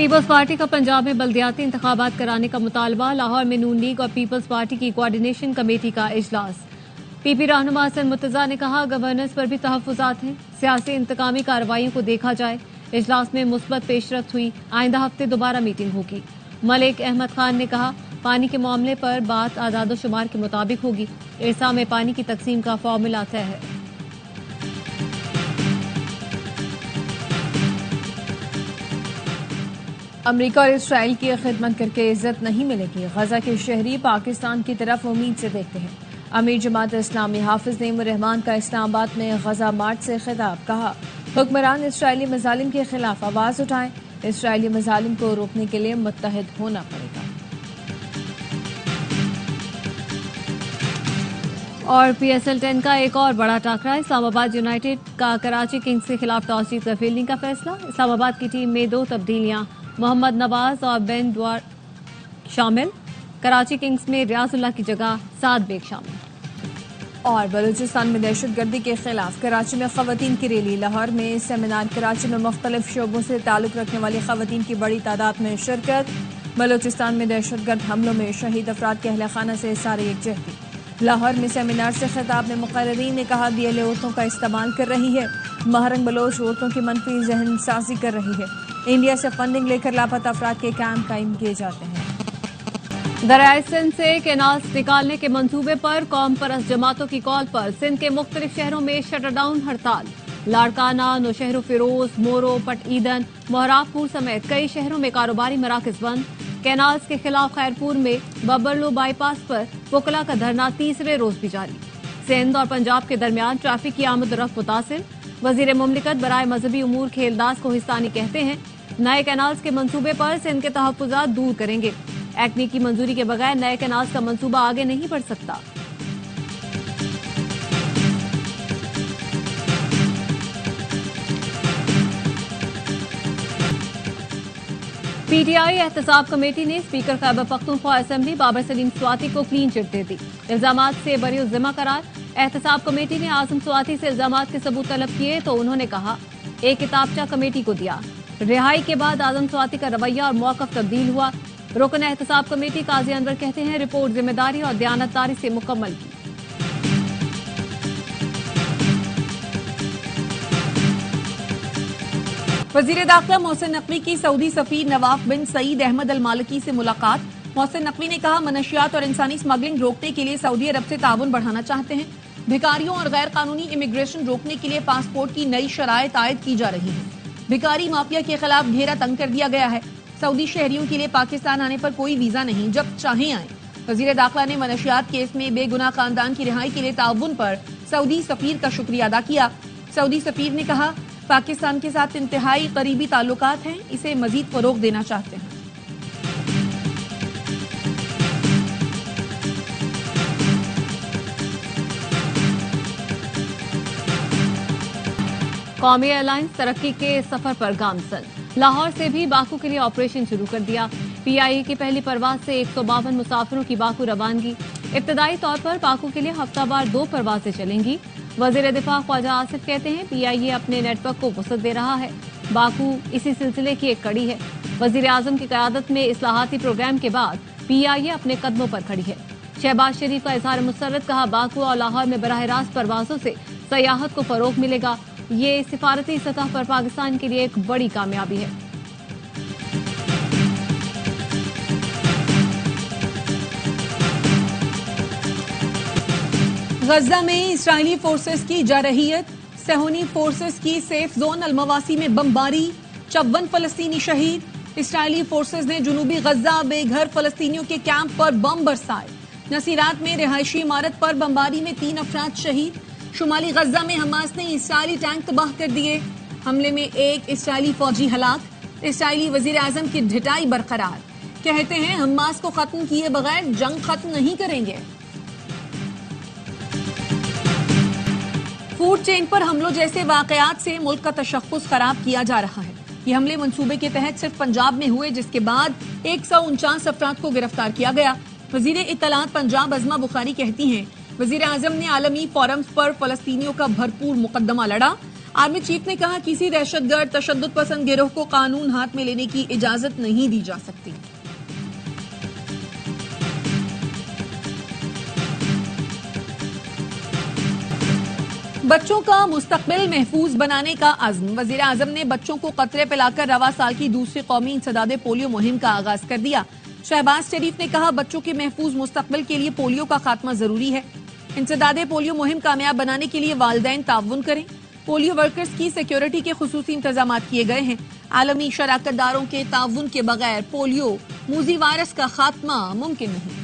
Peoples party का पंजाब में बल्दियाती इंतखाबात कराने का मुतालबा। लाहौर में नून लीग और पीपल्स पार्टी की कोऑर्डिनेशन कमेटी का इजलास। पीपी रहनुमा हसन मुर्तजा ने कहा, गवर्नेंस पर भी तहफ्फुज़ात हैं, सियासी इंतकामी कार्रवाइयों को देखा जाए। इजलास में मुस्बत पेशरफ्त हुई, आइंदा हफ्ते दोबारा मीटिंग होगी। मलिक अहमद खान ने कहा, पानी के मामले पर बात आदादोशुमार के मुताबिक होगी। इरसा में पानी की तकसीम का फॉर्मूला तय है। अमेरिका और इसराइल की खिदमत करके इज्जत नहीं मिलेगी। गजा के शहरी पाकिस्तान की तरफ उम्मीद से देखते हैं। अमीर जमात इस्लामी हाफिज नईमुर रहमान का इस्लामाबाद में गजा मार्च से खिताब। कहा, हुक्मरान इसराइली मजालिम के खिलाफ आवाज उठाएं। इसराइली मजालिम को रोकने के लिए मुत्तहिद होना पड़ेगा। और PSL 10 का एक और बड़ा टाकरा। इस्लामाबाद यूनाइटेड का कराची किंग्स के खिलाफ टॉस जीतकर फील्डिंग का फैसला। इस्लामाबाद की टीम में 2 तब्दीलियां, मोहम्मद नवाज और बेन द्वार शामिल। कराची किंग्स में रियाजुल्लाह की जगह साद बेग शामिल। और बलूचिस्तान में दहशतगर्दी के खिलाफ कराची में खवातीन की रैली। लाहौर में सेमिनार। कराची में मुख्तलिफ शोबों से ताल्लुक रखने वाली खवातीन की बड़ी तादाद में शिरकत। बलूचिस्तान में दहशतगर्द हमलों में शहीद अफराद के अहले खाना से सारे यकजहती। लाहौर में सेमिनार से खिताब में मुकर्रीन ने कहा, DLA औरतों का इस्तेमाल कर रही है। महरंग बलोच औरतों की मनफी जहन साजी कर रही है। इंडिया से फंडिंग लेकर लापता अफराद के कैंप कायम किए जाते हैं। दरियाए सिंध से कैनाल्स निकालने के मंसूबे पर कौम परस्त जमातों की कॉल पर सिंध के मुख्तलिफ शहरों में शटरडाउन हड़ताल। लाड़काना, नौशहर फिरोज, मोरो, पट ईदन, मोहराबपुर समेत कई शहरों में कारोबारी मराकज बंद। कैनाल्स के खिलाफ खैरपुर में बबरलो बाईपास पर वकला का धरना तीसरे रोज भी जारी। सिंध और पंजाब के दरमियान ट्रैफिक की आमद-ओ-रफ्त मुतासिर। वजीर मुमलिकत बराए मजहबी उमूर खेलदास को हिस्सानी कहते हैं, नए कैनाल्स के मंसूबे पर सिंध के तहफ्फुज़ात दूर करेंगे। एक्मी की मंजूरी के बगैर नए कैनाल्स का मंसूबा आगे नहीं बढ़ सकता। PTI एहतसाब कमेटी ने स्पीकर खैबर पख्तूनख्वा असेंबली बाबर सलीम स्वाति को क्लीन चिट दे दी। इल्जामात से बरी जिम्मा करार। एहतसाब कमेटी ने आजम स्वाति से इल्जामात के सबूत तलब किए तो उन्होंने कहा, एक किताबचा कमेटी को दिया। रिहाई के बाद आजम स्वाति का रवैया और मौकफ तब्दील हुआ। रुकन एहतसाब कमेटी काजी अनवर कहते हैं, रिपोर्ट जिम्मेदारी और दयानतदारी से मुकम्मल की। वजीर दाखिला मोहसिन नकवी की सऊदी सफीर नवाफ बिन सईद अहमद अल मालिकी से मुलाकात। मोहसिन नकवी ने कहा, मनशियात और इंसानी स्मगलिंग रोकने के लिए सऊदी अरब से ताउन बढ़ाना चाहते हैं। भिकारियों और गैर कानूनी इमिग्रेशन रोकने के लिए पासपोर्ट की नई शराइत आयद की जा रही है। भिकारी माफिया के खिलाफ घेरा तंग कर दिया गया है। सऊदी शहरियों के लिए पाकिस्तान आने पर कोई वीजा नहीं, जब चाहें आए। वजीर दाखिला ने मनशियात केस में बेगुनाह खानदान की रिहाई के लिए ताउन पर सऊदी सफीर का शुक्रिया अदा किया। सऊदी सफीर ने कहा, पाकिस्तान के साथ इंतहाई करीबी ताल्लुकात हैं, इसे मजीद फरोग देना चाहते हैं। कौमी एयरलाइंस तरक्की के सफर पर गामजन। लाहौर से भी बाकू के लिए ऑपरेशन शुरू कर दिया। PIA की पहली परवाज से 152 मुसाफिरों की बाकू रवानगी। इब्तदाई तौर पर बाकू के लिए हफ्तावार 2 परवाजें चलेंगी। वजीर दिफा ख्वाजा आसिफ कहते हैं, PIA अपने नेटवर्क को वसअत दे रहा है। बाकू इसी सिलसिले की एक कड़ी है। वजीर आजम की क़यादत में इस्लाहाती प्रोग्राम के बाद PIA अपने कदमों पर खड़ी है। शहबाज शरीफ का इजहार मुसर्रत। कहा, बाकू और लाहौर में बराह रास्त परवाजों से सयाहत को फरोग मिलेगा। ये सिफारती सतह पर पाकिस्तान के लिए एक बड़ी कामयाबी है। गजा में इस्राइली फोर्सेस की जारहियत। सेहूनी फोर्सेस की सेफ जोन अलमवासी में बमबारी। 54 फलस्तीनी शहीद। इस्राइली फोर्सेस ने जुनूबी गजा बेघर फलस्तीनियों के कैंप पर बम बरसाए। नसीरात में रिहायशी इमारत पर बमबारी में 3 अफराद शहीद। शुमाली गजा में हमास ने इस्राइली टैंक तबाह कर दिए। हमले में 1 इस्राइली फौजी हलाक। इस्राइली वजीर आजम की ढिठाई बरकरार। कहते हैं, हमास को खत्म किए बगैर जंग खत्म नहीं करेंगे। फूड चेन पर हमलों जैसे वाकयात से मुल्क का तशख्खुस खराब किया जा रहा है। ये हमले मंसूबे के तहत सिर्फ पंजाब में हुए, जिसके बाद 149 अफराद को गिरफ्तार किया गया। वजीर इत्तलात पंजाब अज़मा बुखारी कहती हैं, वजीर आजम ने आलमी फोरम्स पर फलस्तीनियों का भरपूर मुकदमा लड़ा। आर्मी चीफ ने कहा किसी दहशतगर्द तशद्दुद पसंद गिरोह को कानून हाथ में लेने की इजाजत नहीं दी जा सकती। बच्चों का मुस्तकबिल महफूज बनाने का अज़्म। वजीर आजम ने बच्चों को कतरे पिलाकर रवा साल की दूसरी कौमी इंसदादे पोलियो मुहिम का आगाज कर दिया। शहबाज शरीफ ने कहा बच्चों के महफूज मुस्तकबिल के लिए पोलियो का खात्मा जरूरी है। इंसदादे पोलियो मुहिम कामयाब बनाने के लिए वालिदैन ताउन करें। पोलियो वर्कर्स की सिक्योरिटी के खुसूसी इंतजाम किए गए हैं। आलमी शराकतदारों के ताउन के बगैर पोलियो मूजी वायरस का खात्मा मुमकिन नहीं।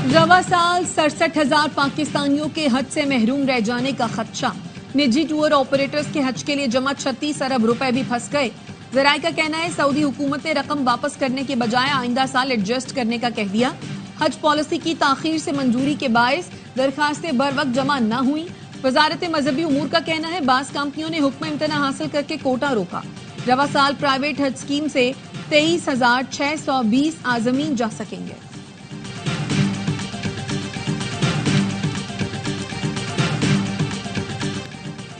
रवा साल 67,000 पाकिस्तानियों के हज से महरूम रह जाने का खदशा। निजी टूर ऑपरेटर्स के हज के लिए जमा 36 अरब रुपए भी फंस गए। जराये का कहना है सऊदी हुकूमत ने रकम वापस करने के बजाय आइंदा साल एडजस्ट करने का कह दिया। हज पॉलिसी की ताखीर से मंजूरी के बायस दरखास्तें बर वक्त जमा न हुई। वजारत मजहबी उमूर का कहना है बास कंपनियों ने हुक्म इम्तना हासिल करके कोटा रोका। रवा साल प्राइवेट हज स्कीम से 23,620 आजमीन जा सकेंगे।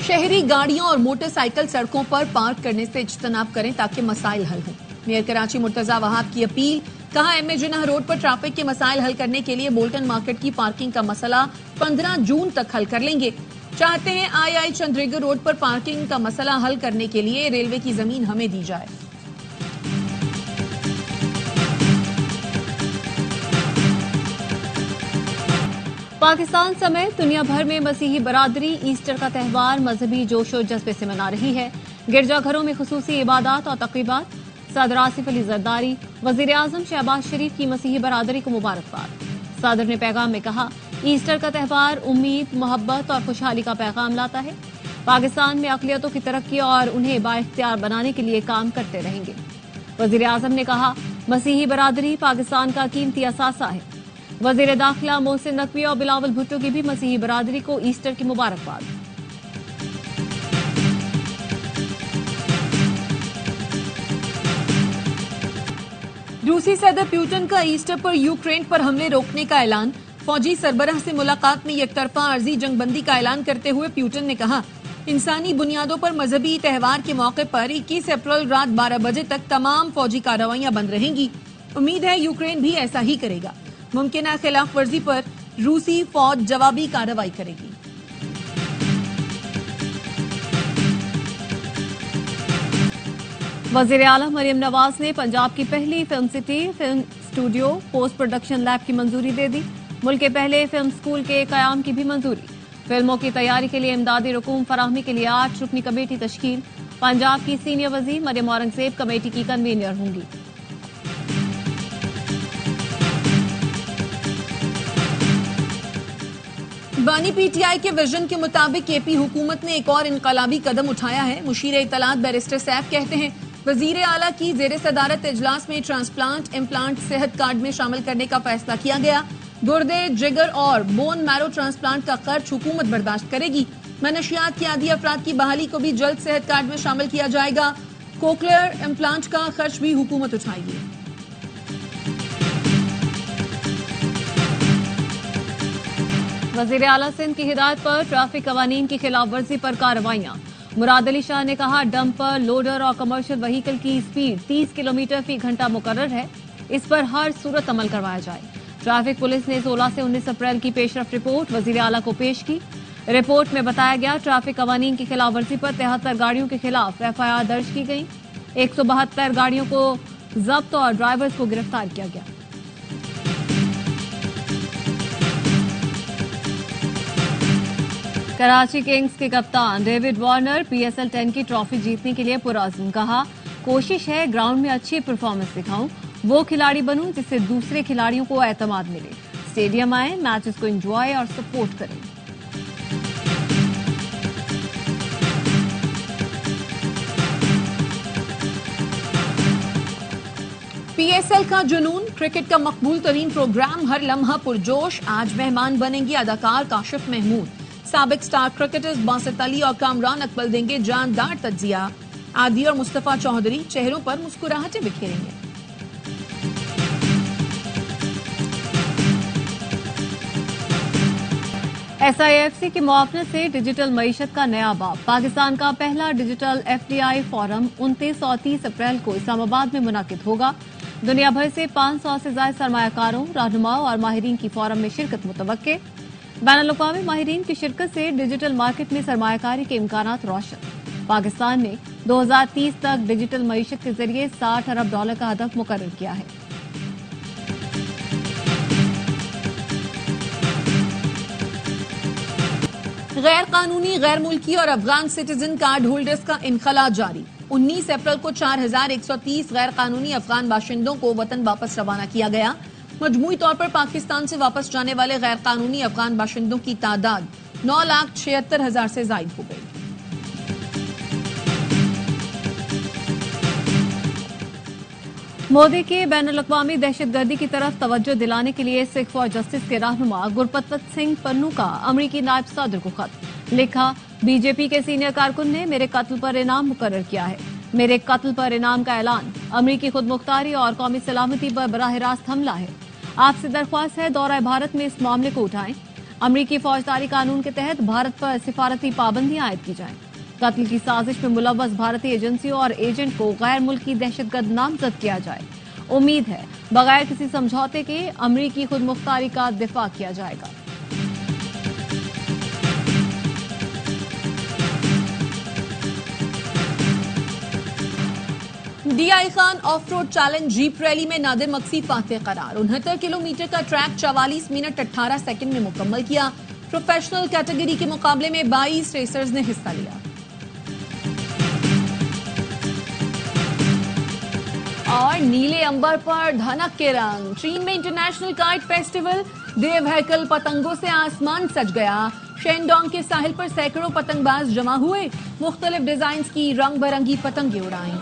शहरी गाड़ियों और मोटरसाइकिल सड़कों पर पार्क करने से इज्तनाब करें ताकि मसाइल हल हों। मेयर कराची मुर्तजा वहाब की अपील। कहा एमए जिन्ना रोड पर ट्रैफिक के मसाइल हल करने के लिए बोल्टन मार्केट की पार्किंग का मसला 15 जून तक हल कर लेंगे। चाहते हैं आई चंद्रीगढ़ रोड पर पार्किंग का मसला हल करने के लिए रेलवे की जमीन हमें दी जाए। पाकिस्तान समेत दुनिया भर में मसीही बरादरी ईस्टर का त्यौहार मजहबी जोशो जज्बे से मना रही है। गिरजाघरों में खुसूसी इबादत और तक़रीबात। सदर आसिफ अली जरदारी वजीर आजम शहबाज शरीफ की मसीही बरादरी को मुबारकबाद। सदर ने पैगाम में कहा ईस्टर का त्यौहार उम्मीद, मोहब्बत और खुशहाली का पैगाम लाता है। पाकिस्तान में अक़लियतों की तरक्की और उन्हें बाइख्तियार बनाने के लिए काम करते रहेंगे। वजीर आजम ने कहा मसीही बरादरी पाकिस्तान का कीमती असासा है। वजीर दाखिला मोहसिन नकवी और बिलावल भुट्टो की भी मसीही बरादरी को ईस्टर की मुबारकबाद। रूसी सदर पुतिन का ईस्टर पर यूक्रेन पर हमले रोकने का ऐलान। फौजी सरबराह से मुलाकात में एकतरफा आर्जी जंगबंदी का ऐलान करते हुए पुतिन ने कहा इंसानी बुनियादों पर मजहबी त्यौहार के मौके पर 21 अप्रैल रात 12 बजे तक तमाम फौजी कार्रवाइयां बंद रहेंगी। उम्मीद है यूक्रेन भी ऐसा ही करेगा। मुमकिन खिलाफ वर्जी पर रूसी फौज जवाबी कार्रवाई करेगी। वजीर आला मरियम नवाज ने पंजाब की पहली film city film studio post production lab की मंजूरी दे दी। मुल्क के पहले फिल्म स्कूल के कयाम की भी मंजूरी। फिल्मों की तैयारी के लिए इमदादी रकूम फराहमी के लिए 8 रुकनी कमेटी तश्कील। पंजाब की सीनियर वजीर मरियम औरंगजेब कमेटी की कन्वीनर होंगी। बानी पीटीआई के विजन के मुताबिक केपी हुकूमत ने एक और इनकलाबी कदम उठाया है। मुशीर इत्तलात बैरिस्टर सैफ कहते हैं वजीर आला की जेर सदारत इजलास में ट्रांसप्लांट इम्प्लांट सेहत कार्ड में शामिल करने का फैसला किया गया। गुर्दे, जिगर और बोन मैरो ट्रांसप्लांट का खर्च हुकूमत बर्दाश्त करेगी। मनशियात की आदी अफराद की बहाली को भी जल्द सेहत कार्ड में शामिल किया जाएगा। कोक्लियर इम्प्लांट का खर्च भी हुकूमत उठाएगी। वजीर आला सिंध की हिदायत पर ट्रैफिक कवानीन की खिलाफ वर्जी पर कार्रवाइयां। मुराद अली शाह ने कहा डंपर, लोडर और कमर्शियल व्हीकल की स्पीड 30 किलोमीटर फी घंटा मुकर्रर है। इस पर हर सूरत अमल करवाया जाए। ट्रैफिक पुलिस ने 16 से 19 अप्रैल की पेशरफ रिपोर्ट वजीर आला को पेश की। रिपोर्ट में बताया गया ट्रैफिक कवानीन की खिलाफ वर्जी पर 73 गाड़ियों के खिलाफ एफआईआर दर्ज की गई। 172 गाड़ियों को जब्त और ड्राइवर्स को गिरफ्तार किया गया। कराची किंग्स के कप्तान डेविड वार्नर पीएसएल 10 की ट्रॉफी जीतने के लिए पुरअज़्म। कहा कोशिश है ग्राउंड में अच्छी परफॉर्मेंस दिखाऊं, वो खिलाड़ी बनूं जिससे दूसरे खिलाड़ियों को एतमाद मिले। स्टेडियम आए, मैचेस को एंजॉय और सपोर्ट करें। पीएसएल का जुनून, क्रिकेट का मकबूल तरीन प्रोग्राम हर लम्हा पुरजोश। आज मेहमान बनेंगे अदाकार काशिफ महमूद। साबिक स्टार क्रिकेटर्स बासित अली और कामरान अकबल देंगे जानदार तज्जिया। आदि और मुस्तफा चौधरी चेहरों पर मुस्कुराहटें बिखेरेंगे। SIFC की मुआवनत से डिजिटल मईशत का नया बाब। पाकिस्तान का पहला डिजिटल FDI फोरम 29 और 30 अप्रैल को इस्लामाबाद में मुनाकिद होगा। दुनिया भर से 500 से ज्यादा सरमायाकारों, रहनुमाओं और माहिरीन की फोरम में शिरकत मुतवक्के। बैनुल-अक़वामी माहिरीन की शिरकत से डिजिटल मार्केट में सरमायाकारी के इम्कानात रोशन। पाकिस्तान ने 2030 तक डिजिटल मईशत के जरिए $60 अरब का हदफ मुकर्रर किया है। गैर कानूनी, गैर मुल्की और अफगान सिटीजन कार्ड होल्डर्स का इनखला जारी। 19 अप्रैल को 4130 गैर कानूनी अफगान बाशिंदों को वतन वापस रवाना किया गया। मजमूई तौर पर पाकिस्तान से वापस जाने वाले गैर कानूनी अफगान बाशिंदों की तादाद 9,76,000 से जायद हो गई। मोदी के बैनुल-अक़वामी दहशतगर्दी की तरफ तवज्जो दिलाने के लिए सिख फॉर जस्टिस के रहनुमा गुरपतवत सिंह पन्नू का अमरीकी नायब सदर को खत लिखा। बीजेपी के सीनियर कारकुन ने मेरे कत्ल पर इनाम मुकर्रर किया है। मेरे कत्ल पर इनाम का ऐलान अमरीकी खुदमुख्तारी और कौमी सलामती पर बराह रास्त हमला है। आपसे दरख्वास्त है दौरा भारत में इस मामले को उठाएं। अमरीकी फौजदारी कानून के तहत भारत पर सिफारती पाबंदियां आयद की जाएं। कत्ल की साजिश में मुलव्वस भारतीय एजेंसियों और एजेंट को गैर मुल्की दहशतगर्द नामजद किया जाए। उम्मीद है बगैर किसी समझौते के अमरीकी खुदमुख्तारी का दिफा किया जाएगा। DI Khan of road challenge jeep rally में नादिर मक्सी फातेह करार। 69 किलोमीटर का ट्रैक 44 मिनट 18 सेकंड में मुकम्मल किया। प्रोफेशनल कैटेगरी के मुकाबले में 22 रेसर्स ने हिस्सा लिया। और नीले अंबर पर धनक के रंग। चीन में इंटरनेशनल काइट फेस्टिवल, देव हैकल पतंगों से आसमान सज गया। शेनडोंग के साहिल पर सैकड़ों पतंगबाज जमा हुए, मुख्तलिफ डिजाइन की रंग बिरंगी पतंगे उड़ाई।